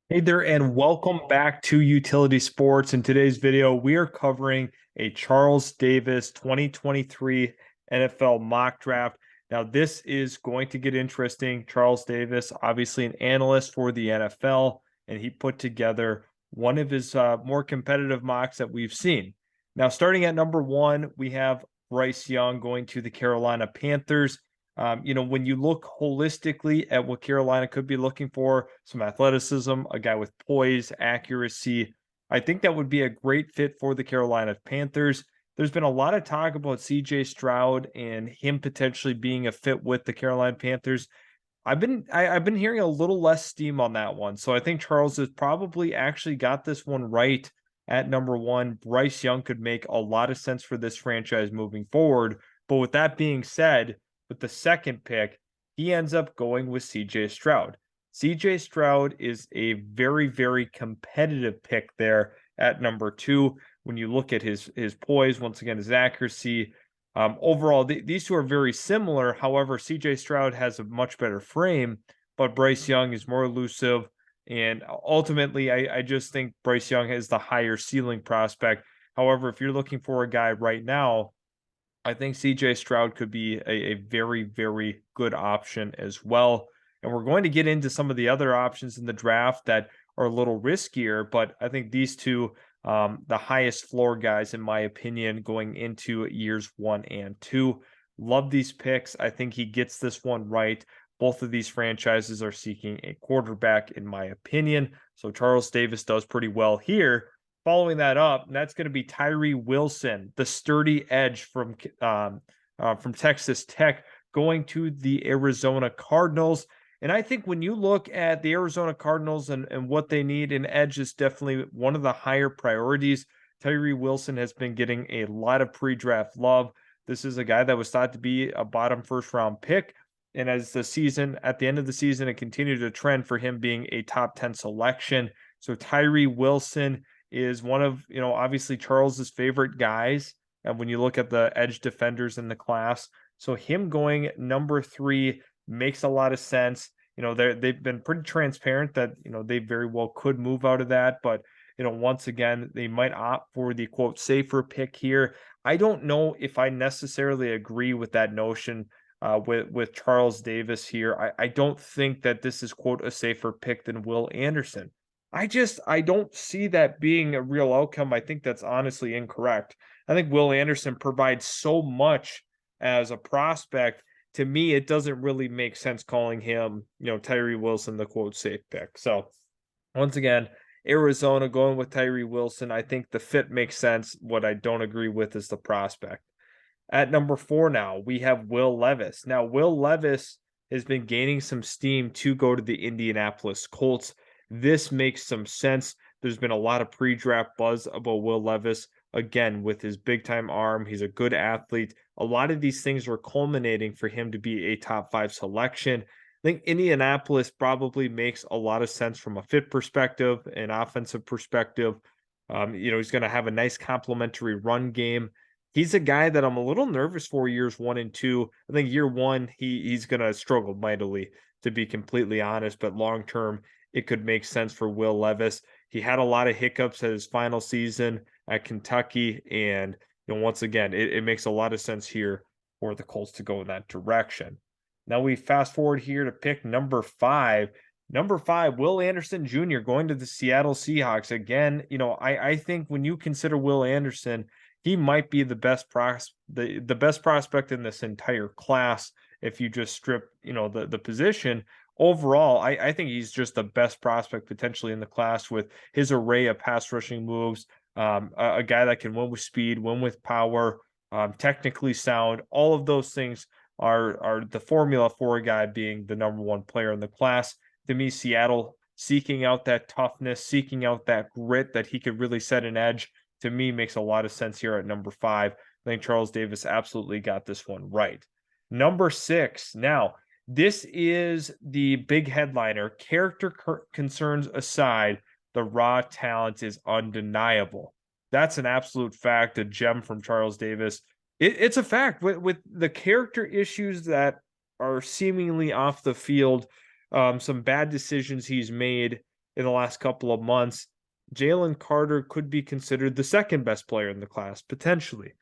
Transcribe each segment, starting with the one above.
Hey there, and welcome back to Utility Sports. In today's video, we are covering a Charles Davis 2023 NFL mock draft. Now, this is going to get interesting. Charles Davis, obviously an analyst for the NFL, and he put together one of his more competitive mocks that we've seen. Now, starting at number one, we have Bryce Young going to the Carolina Panthers. When you look holistically at what Carolina could be looking for, some athleticism, a guy with poise, accuracy, I think that would be a great fit for the Carolina Panthers. There's been a lot of talk about CJ Stroud and him potentially being a fit with the Carolina Panthers. I've been hearing a little less steam on that one. So I think Charles has probably actually got this one right at number one. Bryce Young could make a lot of sense for this franchise moving forward. But with that being said, with the second pick, he ends up going with CJ Stroud. CJ Stroud is a very, very competitive pick there at number two. When you look at his poise, once again, his accuracy, overall, these two are very similar. However, CJ Stroud has a much better frame, but Bryce Young is more elusive. And ultimately, I just think Bryce Young has the higher ceiling prospect. However, if you're looking for a guy right now, I think CJ Stroud could be a very, very good option as well. And we're going to get into some of the other options in the draft that are a little riskier, but I think these two, the highest floor guys, in my opinion, going into years one and two. Love these picks. I think he gets this one right. Both of these franchises are seeking a quarterback, in my opinion. So Charles Davis does pretty well here. Following that up, and that's going to be Tyree Wilson, the sturdy edge from Texas Tech, going to the Arizona Cardinals. And I think when you look at the Arizona Cardinals and what they need, an edge is definitely one of the higher priorities. Tyree Wilson has been getting a lot of pre-draft love. This is a guy that was thought to be a bottom first round pick. And as at the end of the season, it continued to trend for him being a top 10 selection. So Tyree Wilson is one of, obviously Charles's favorite guys. And when you look at the edge defenders in the class, so him going number three makes a lot of sense. They've been pretty transparent that, they very well could move out of that. But, once again, they might opt for the quote safer pick here. I don't know if I necessarily agree with that notion with Charles Davis here. I don't think that this is quote a safer pick than Will Anderson. I don't see that being a real outcome. I think that's honestly incorrect. I think Will Anderson provides so much as a prospect. To me, it doesn't really make sense calling him, Tyree Wilson the quote safe pick. So once again, Arizona going with Tyree Wilson. I think the fit makes sense. What I don't agree with is the prospect. At number four now, we have Will Levis. Now, Will Levis has been gaining some steam to go to the Indianapolis Colts. This makes some sense. There's been a lot of pre-draft buzz about Will Levis. Again, with his big-time arm, he's a good athlete. A lot of these things were culminating for him to be a top five selection. I think Indianapolis probably makes a lot of sense from a fit perspective and offensive perspective. He's going to have a nice complementary run game. He's a guy that I'm a little nervous for years one and two. I think year one, he's going to struggle mightily, to be completely honest, but long term, it could make sense for Will Levis. He had a lot of hiccups at his final season at Kentucky. And once again, it makes a lot of sense here for the Colts to go in that direction. Now we fast forward here to pick number five. Number five, Will Anderson Jr. going to the Seattle Seahawks. Again, I think when you consider Will Anderson, he might be the best prospect in this entire class if you just strip, the position. Overall, I think he's just the best prospect potentially in the class with his array of pass rushing moves. A guy that can win with speed, win with power, technically sound. All of those things are the formula for a guy being the number one player in the class. To me, Seattle seeking out that toughness, seeking out that grit that he could really set an edge, to me makes a lot of sense here at number five. I think Charles Davis absolutely got this one right. Number six. Now, this is the big headliner. Character concerns aside, the raw talent is undeniable. That's an absolute fact, a gem from Charles Davis. It's a fact with the character issues that are seemingly off the field, some bad decisions he's made. in the last couple of months, Jalen Carter could be considered the second best player in the class, potentially,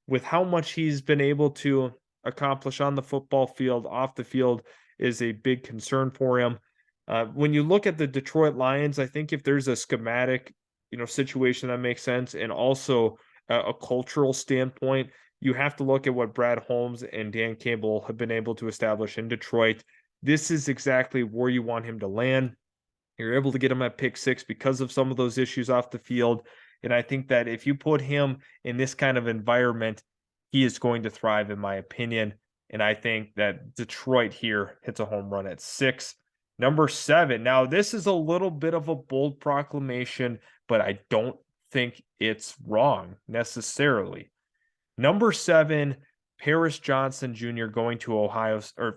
with how much he's been able to accomplish on the football field, off the field is a big concern for him. When you look at the Detroit Lions, I think if there's a schematic, situation that makes sense, and also a cultural standpoint, you have to look at what Brad Holmes and Dan Campbell have been able to establish in Detroit. This is exactly where you want him to land. You're able to get him at pick 6 because of some of those issues off the field. And I think that if you put him in this kind of environment, he is going to thrive, in my opinion. And I think that Detroit here hits a home run at 6. Number 7. Now, this is a little bit of a bold proclamation, but I don't think it's wrong necessarily. Number 7, Paris Johnson Jr. going to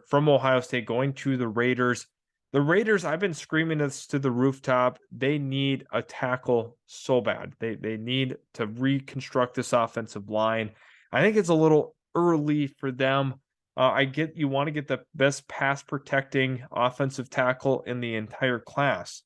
from Ohio State, going to the Raiders. The Raiders, I've been screaming this to the rooftop. They need a tackle so bad. They need to reconstruct this offensive line. I think it's a little early for them. I get you want to get the best pass protecting offensive tackle in the entire class.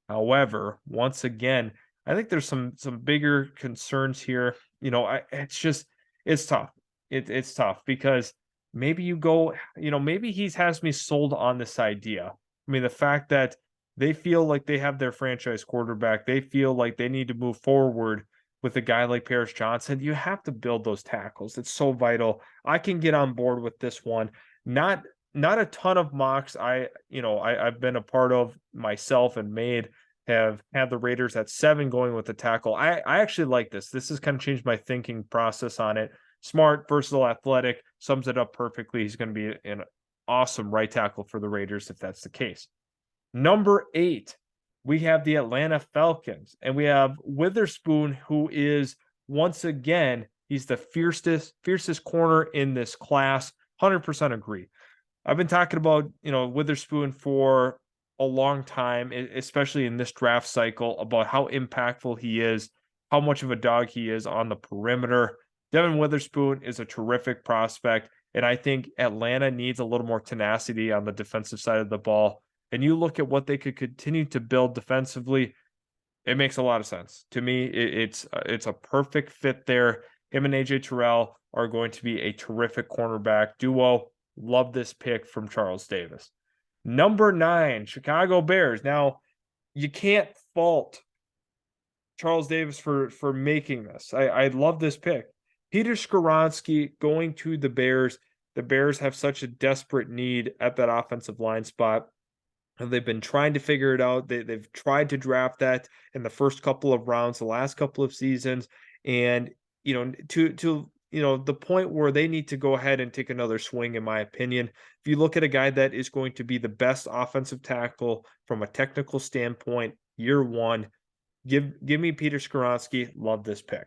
However, once again, I think there's some bigger concerns here. It's tough. It's tough because maybe you go, maybe he has me sold on this idea. I mean, the fact that they feel like they have their franchise quarterback, they feel like they need to move forward with a guy like Paris Johnson. You have to build those tackles. It's so vital. I can get on board with this one. Not a ton of mocks I've been a part of myself and have had the Raiders at 7 going with the tackle. I actually like this. This has kind of changed my thinking process on it. Smart, versatile, athletic, sums it up perfectly. He's going to be an awesome right tackle for the Raiders if that's the case. Number 8, we have the Atlanta Falcons, and we have Witherspoon, who is, once again, he's the fiercest corner in this class. 100% agree. I've been talking about, Witherspoon for a long time, especially in this draft cycle, about how impactful he is, how much of a dog he is on the perimeter. Devin Witherspoon is a terrific prospect, and I think Atlanta needs a little more tenacity on the defensive side of the ball. And you look at what they could continue to build defensively, it makes a lot of sense. To me, it's a perfect fit there. Him and AJ Terrell are going to be a terrific cornerback duo. Love this pick from Charles Davis. Number 9, Chicago Bears. Now, you can't fault Charles Davis for making this. I love this pick. Peter Skoronski going to the Bears. The Bears have such a desperate need at that offensive line spot. And they've been trying to figure it out. They've tried to draft that in the first couple of rounds, the last couple of seasons. And, to the point where they need to go ahead and take another swing, in my opinion. If you look at a guy that is going to be the best offensive tackle from a technical standpoint, year 1, give me Peter Skoronski. Love this pick.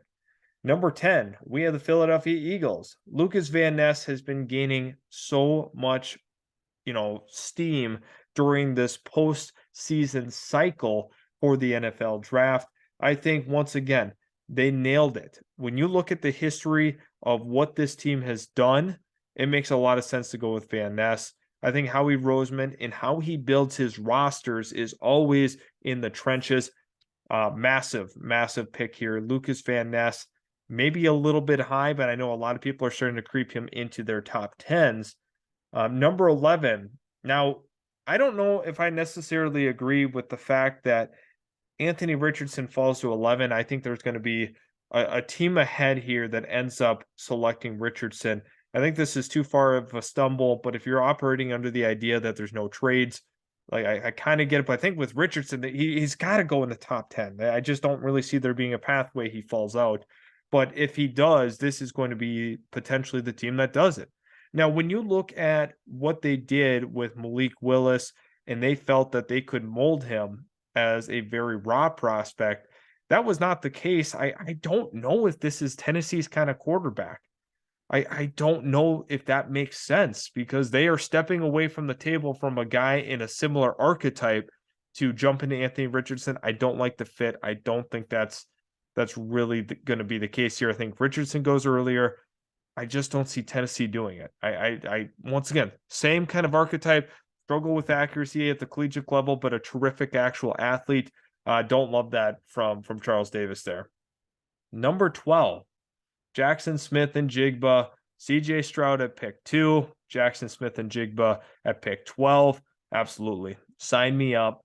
Number 10, we have the Philadelphia Eagles. Lucas Van Ness has been gaining so much, steam during this postseason cycle for the NFL draft. I think, once again, they nailed it. When you look at the history of what this team has done, it makes a lot of sense to go with Van Ness. I think Howie Roseman and how he builds his rosters is always in the trenches. Massive pick here. Lucas Van Ness, maybe a little bit high, but I know a lot of people are starting to creep him into their top 10s. Number 11. Now, I don't know if I necessarily agree with the fact that Anthony Richardson falls to 11. I think there's going to be a team ahead here that ends up selecting Richardson. I think this is too far of a stumble, but if you're operating under the idea that there's no trades, like I kind of get it. But I think with Richardson, he's got to go in the top 10. I just don't really see there being a pathway he falls out. But if he does, this is going to be potentially the team that does it. Now, when you look at what they did with Malik Willis, and they felt that they could mold him as a very raw prospect, that was not the case. I don't know if this is Tennessee's kind of quarterback. I don't know if that makes sense, because they are stepping away from the table from a guy in a similar archetype to jump into Anthony Richardson. I don't like the fit. I don't think that's really going to be the case here. I think Richardson goes earlier. I just don't see Tennessee doing it. I once again, same kind of archetype, struggle with accuracy at the collegiate level, but a terrific actual athlete. Don't love that from Charles Davis there. Number 12, Jackson Smith and Jigba, CJ Stroud at pick 2, Jackson Smith and Jigba at pick 12. Absolutely. Sign me up.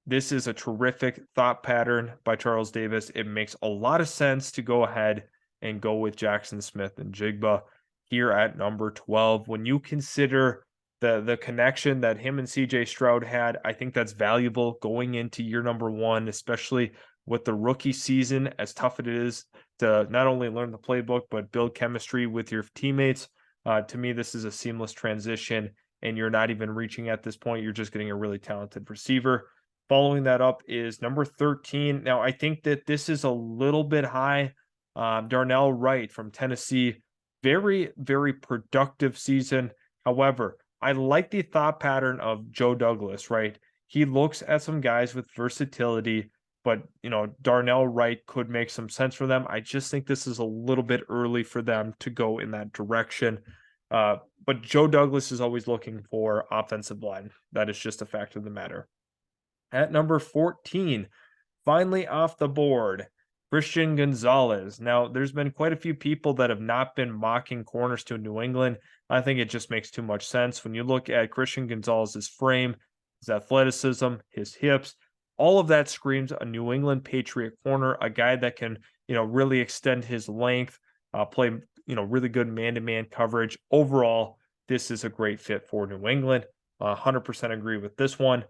This is a terrific thought pattern by Charles Davis. It makes a lot of sense to go ahead and go with Jackson Smith and Jigba here at number 12. When you consider the connection that him and CJ Stroud had, I think that's valuable going into year number 1, especially with the rookie season, as tough it is to not only learn the playbook, but build chemistry with your teammates. To me, this is a seamless transition, and you're not even reaching at this point. You're just getting a really talented receiver. Following that up is number 13. Now, I think that this is a little bit high. Darnell Wright from Tennessee, very, very productive season. However, I like the thought pattern of Joe Douglas, right? He looks at some guys with versatility, but Darnell Wright could make some sense for them. I just think this is a little bit early for them to go in that direction. But Joe Douglas is always looking for offensive line. That is just a fact of the matter. At number 14, finally off the board, Christian Gonzalez. Now, there's been quite a few people that have not been mocking corners to New England. I think it just makes too much sense. When you look at Christian Gonzalez's frame, his athleticism, his hips, all of that screams a New England Patriot corner, a guy that can, really extend his length, play, really good man-to-man coverage. Overall, this is a great fit for New England. 100% agree with this one.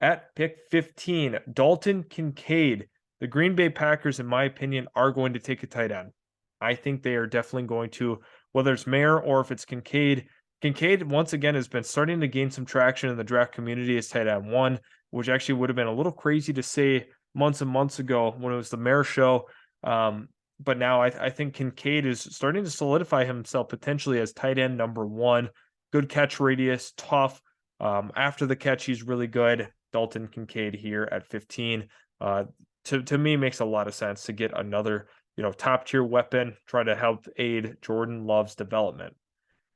At pick 15, Dalton Kincaid. The Green Bay Packers, in my opinion, are going to take a tight end. I think they are definitely going to, whether it's Mayer or if it's Kincaid. Kincaid, once again, has been starting to gain some traction in the draft community as tight end 1, which actually would have been a little crazy to say months and months ago when it was the Mayer show. But now I think Kincaid is starting to solidify himself potentially as tight end number 1. Good catch radius, tough. After the catch, he's really good. Dalton Kincaid here at 15. To me, makes a lot of sense to get another, top tier weapon, try to help aid Jordan Love's development.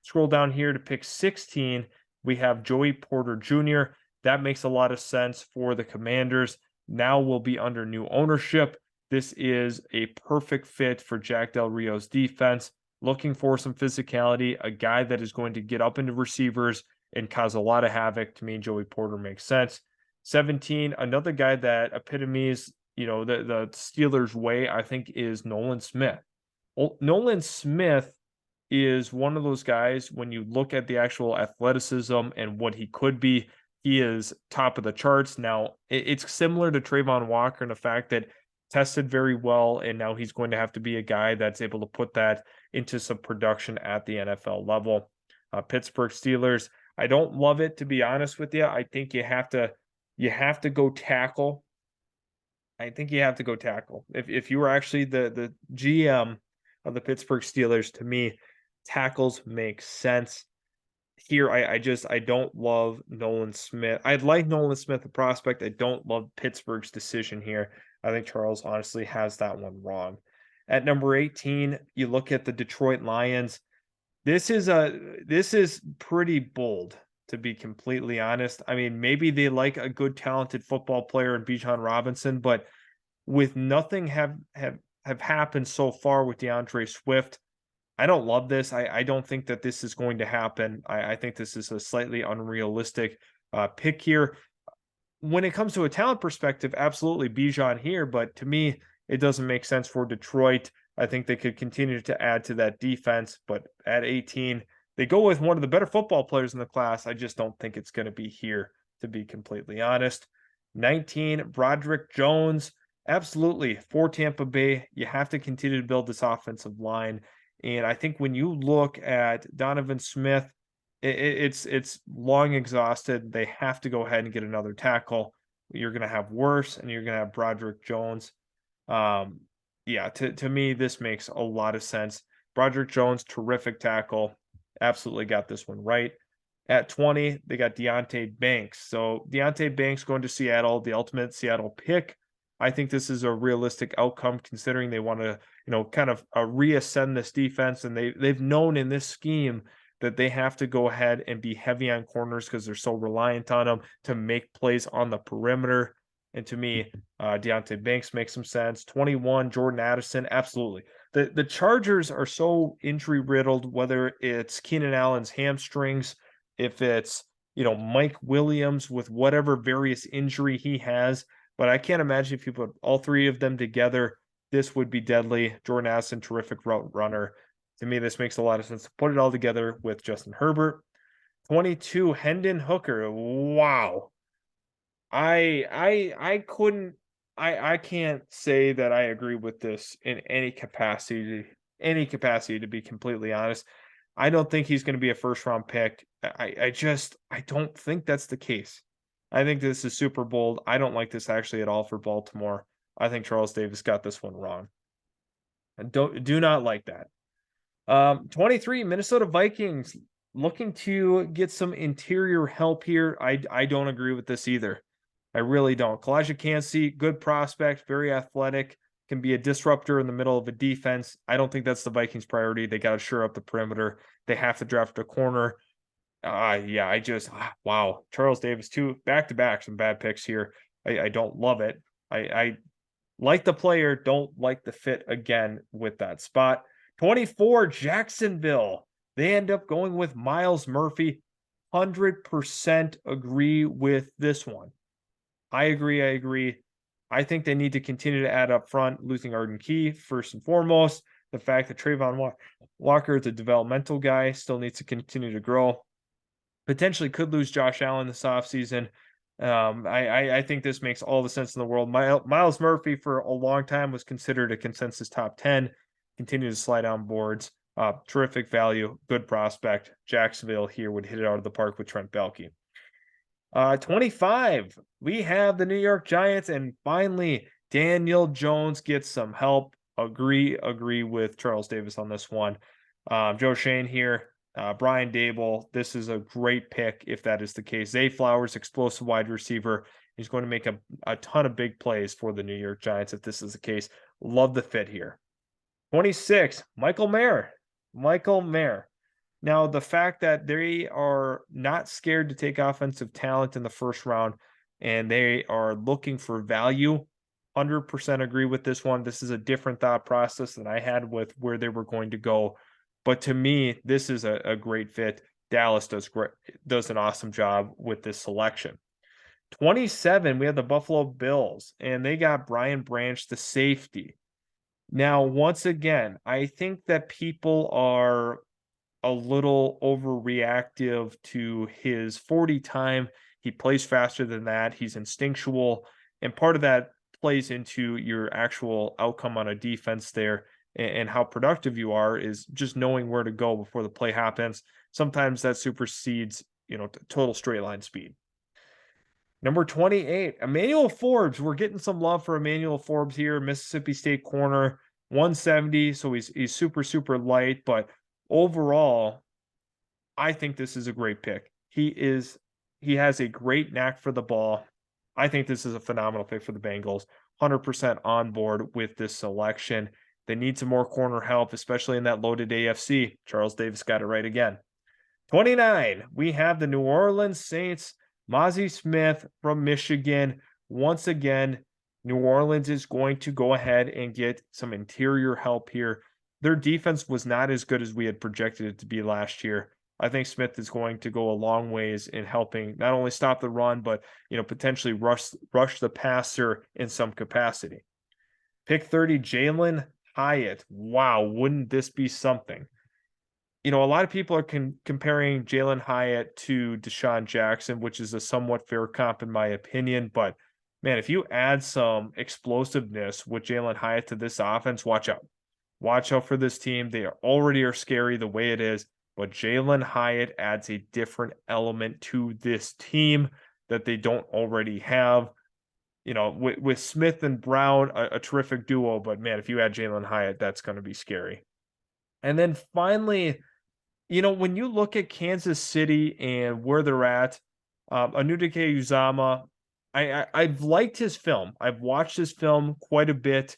Scroll down here to pick 16. We have Joey Porter Jr. That makes a lot of sense for the Commanders. Now will be under new ownership. This is a perfect fit for Jack Del Rio's defense. Looking for some physicality, a guy that is going to get up into receivers and cause a lot of havoc. To me, Joey Porter makes sense. 17, another guy that epitomizes, the Steelers' way, I think, is Nolan Smith. Nolan Smith is one of those guys, when you look at the actual athleticism and what he could be, he is top of the charts. Now, it's similar to Trayvon Walker in the fact that tested very well, and now he's going to have to be a guy that's able to put that into some production at the NFL level. Pittsburgh Steelers, I don't love it, to be honest with you. I think you have to go tackle. I think you have to go tackle. If you were actually the GM of the Pittsburgh Steelers, to me, tackles make sense. Here, I don't love Nolan Smith. I'd like Nolan Smith, the prospect. I don't love Pittsburgh's decision here. I think Charles honestly has that one wrong. At number 18, you look at the Detroit Lions. This is pretty bold, to be completely honest. I mean, maybe they like a good, talented football player in Bijan Robinson, but with nothing have happened so far with DeAndre Swift, I don't love this. I don't think that this is going to happen. I think this is a slightly unrealistic pick here. When it comes to a talent perspective, absolutely Bijan here, but to me, it doesn't make sense for Detroit. I think they could continue to add to that defense, but at 18, they go with one of the better football players in the class. I just don't think it's going to be here, to be completely honest. 19, Broderick Jones. Absolutely, for Tampa Bay, you have to continue to build this offensive line. And I think when you look at Donovan Smith, it's long exhausted. They have to go ahead and get another tackle. You're going to have worse, and you're going to have Broderick Jones. Yeah, to me, this makes a lot of sense. Broderick Jones, terrific tackle. Absolutely got this one right. At 20, they got Deonte Banks. So Deonte Banks going to Seattle, the ultimate Seattle pick. I think this is a realistic outcome considering they want to, kind of reascend this defense. And they've known in this scheme that they have to go ahead and be heavy on corners because they're so reliant on them to make plays on the perimeter. And to me, Deontay Banks makes some sense. 21, Jordan Addison, absolutely. The Chargers are so injury riddled, whether it's Keenan Allen's hamstrings, if it's Mike Williams with whatever various injury he has. But I can't imagine if you put all three of them together, this would be deadly. Jordan Addison, terrific route runner. To me, this makes a lot of sense to put it all together with Justin Herbert. 22, Hendon Hooker. Wow. I couldn't I can't say that I agree with this in any capacity to be completely honest. I don't think he's going to be a first round pick. I don't think that's the case. I think this is super bold. I don't like this actually at all for Baltimore. I think Charles Davis got this one wrong. And do not like that. 23, Minnesota Vikings looking to get some interior help here. I don't agree with this either. I really don't. Kalijah Kancey, good prospect, very athletic, can be a disruptor in the middle of a defense. I don't think that's the Vikings' priority. They got to shore up the perimeter. They have to draft a corner. Wow. Charles Davis, two back-to-back, some bad picks here. I don't love it. I like the player, don't like the fit again with that spot. 24, Jacksonville. They end up going with Myles Murphy. 100% agree with this one. I agree. I think they need to continue to add up front, losing Arden Key, first and foremost. The fact that Trayvon Walker is a developmental guy, still needs to continue to grow. Potentially could lose Josh Allen this offseason. I think this makes all the sense in the world. Myles Murphy, for a long time, was considered a consensus top 10. Continue to slide down boards. Terrific value, good prospect. Jacksonville here would hit it out of the park with Trent Baalke. 25, we have the New York Giants, and finally Daniel Jones gets some help. Agree with Charles Davis on this one. Joe Shane here, Brian Dable. This is a great pick if that is the case. Zay Flowers, explosive wide receiver. He's going to make a ton of big plays for the New York Giants if this is the case. Love the fit here. 26, Michael Mayer. Now, the fact that they are not scared to take offensive talent in the first round and they are looking for value, 100% agree with this one. This is a different thought process than I had with where they were going to go. But to me, this is a great fit. Dallas does an awesome job with this selection. 27, we have the Buffalo Bills, and they got Brian Branch, the safety. Now, once again, I think that people are a little overreactive to his 40 time. He plays faster than that. He's instinctual. And part of that plays into your actual outcome on a defense there, and how productive you are is just knowing where to go before the play happens. Sometimes that supersedes, total straight line speed. Number 28, Emmanuel Forbes. We're getting some love for Emmanuel Forbes here, Mississippi State corner, 170. So he's super, super light, but overall, I think this is a great pick. He has a great knack for the ball. I think this is a phenomenal pick for the Bengals. 100% on board with this selection. They need some more corner help, especially in that loaded AFC. Charles Davis got it right again. 29, we have the New Orleans Saints. Mazi Smith from Michigan. Once again, New Orleans is going to go ahead and get some interior help here. Their defense was not as good as we had projected it to be last year. I think Smith is going to go a long ways in helping not only stop the run, but potentially rush the passer in some capacity. Pick 30, Jalen Hyatt. Wow, wouldn't this be something? A lot of people are comparing Jalen Hyatt to Deshaun Jackson, which is a somewhat fair comp in my opinion. But man, if you add some explosiveness with Jalen Hyatt to this offense, watch out. Watch out for this team. They already are scary the way it is, but Jalen Hyatt adds a different element to this team that they don't already have. With Smith and Brown, a terrific duo, but man, if you add Jalen Hyatt, that's going to be scary. And then finally, when you look at Kansas City and where they're at, Anuduke Uzama, I've liked his film. I've watched his film quite a bit.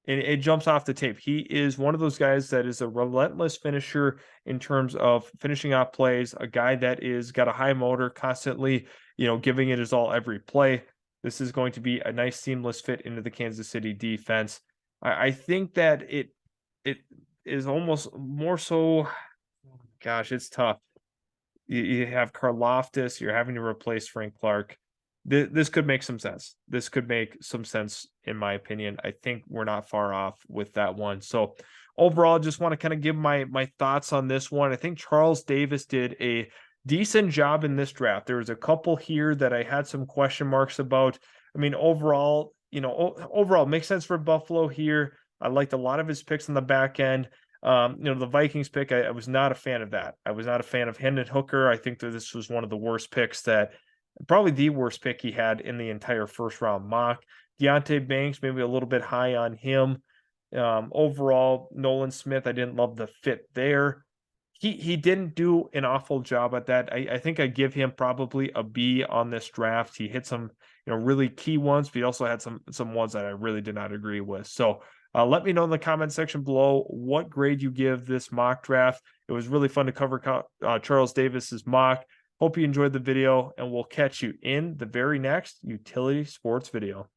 and it jumps off the tape. He is one of those guys that is a relentless finisher in terms of finishing off plays, a guy that is got a high motor, constantly, giving it his all every play. This is going to be a nice seamless fit into the Kansas City defense. I think that it is almost more so. Gosh, it's tough. You have Karloftis, you're having to replace Frank Clark. This could make some sense. This could make some sense, in my opinion. I think we're not far off with that one. So overall, just want to kind of give my thoughts on this one. I think Charles Davis did a decent job in this draft. There was a couple here that I had some question marks about. I mean, overall, overall makes sense for Buffalo here. I liked a lot of his picks on the back end. The Vikings pick, I was not a fan of that. I was not a fan of Hendon Hooker. I think that this was one of the worst picks probably the worst pick he had in the entire first round mock. Deontay Banks, maybe a little bit high on him. Overall, Nolan Smith, I didn't love the fit there. He didn't do an awful job at that. I think I give him probably a B on this draft. He hit some, really key ones, but he also had some ones that I really did not agree with. So let me know in the comment section below what grade you give this mock draft. It was really fun to cover Charles Davis's mock. Hope you enjoyed the video, and we'll catch you in the very next utility sports video.